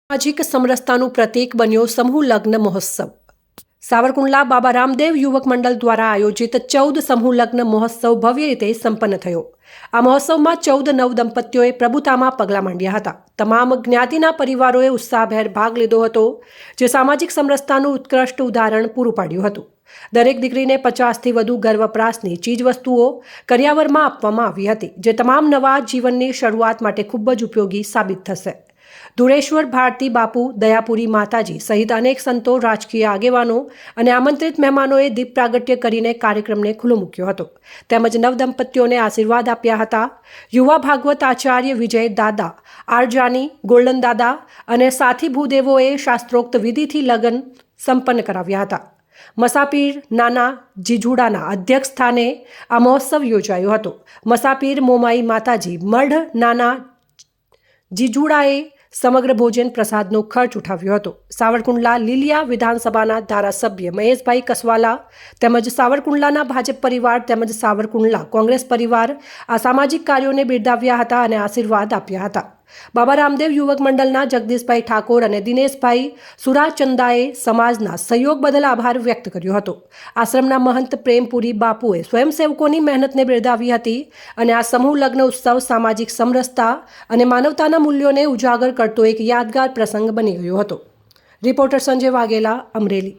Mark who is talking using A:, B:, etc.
A: સામાજિક સમરસતાનું પ્રતીક બન્યો સમૂહ લગ્ન મહોત્સવ। સાવરકુંડલા બાબા રામદેવ યુવક મંડળ દ્વારા આયોજિત 14 સમૂહ લગ્ન મહોત્સવ ભવ્ય રીતે સંપન્ન થયો। આ મહોત્સવમાં 14 નવદંપતીઓએ પ્રભુતામાં પગલાં માંડ્યા હતા। તમામ જ્ઞાતિના પરિવારોએ ઉત્સાહભેર ભાગ લીધો હતો, જે સામાજિક સમરસતાનું ઉત્કૃષ્ટ ઉદાહરણ પૂરું પાડ્યું હતું। દરેક દીકરીને 50થી વધુ ઘર વપરાશની ચીજવસ્તુઓ કરિયાવરમાં આપવામાં આવી હતી, જે તમામ નવા જીવનની શરૂઆત માટે ખૂબ જ ઉપયોગી સાબિત થશે। ધુળેશ્વર ભારતી બાપુ, દયાપુરી માતાજી સહિત અનેક સંતો, રાજકીય આગેવાનો અને આમંત્રિત મહેમાનોએ દીપ પ્રાગટ્ય કરીને કાર્યક્રમને ખુલ્લો મૂક્યો હતો, તેમજ નવદંપતીઓને આશીર્વાદ આપ્યા હતા। યુવા ભાગવત આચાર્ય વિજય દાદા, આરજાની, ગોલ્ડન દાદા અને સાથી ભૂદેવોએ શાસ્ત્રોક્ત વિધિથી લગ્ન સંપન્ન કરાવ્યા હતા। મસાપીર નાના જીજુડાના અધ્યક્ષ સ્થાને આ મહોત્સવ યોજાયો હતો। મસાપીર મોમાઈ માતાજી મઢ નાના જીજુડાએ સમગ્ર ભોજન પ્રસાદનો ખર્ચ ઉઠાવ્યો હતો। સાવરકુંડલા લીલિયા વિધાનસભાના ધારાસભ્ય મહેશભાઈ કસવાલા તેમજ સાવરકુંડલાના ભાજપ પરિવાર તેમજ સાવરકુંડલા કોંગ્રેસ પરિવાર આ સામાજિક કાર્યોને બિરદાવ્યા હતા અને આશીર્વાદ આપ્યા હતા। બાબા રામદેવ યુવક મંડળના જગદીશભાઈ ઠાકોર અને દિનેશભાઈ સુરાચંદાએ સમાજના સહયોગ બદલ આભાર વ્યક્ત કર્યો હતો। આશ્રમના મહંત પ્રેમપુરી બાપુએ સ્વયંસેવકોની મહેનતને બિરદાવી હતી અને આ સમૂહ લગ્ન ઉત્સવ સામાજિક સમરસતા અને માનવતાના મૂલ્યોને ઉજાગર કરતો એક યાદગાર પ્રસંગ બની ગયો હતો। રિપોર્ટર સંજય વાઘેલા, અમરેલી।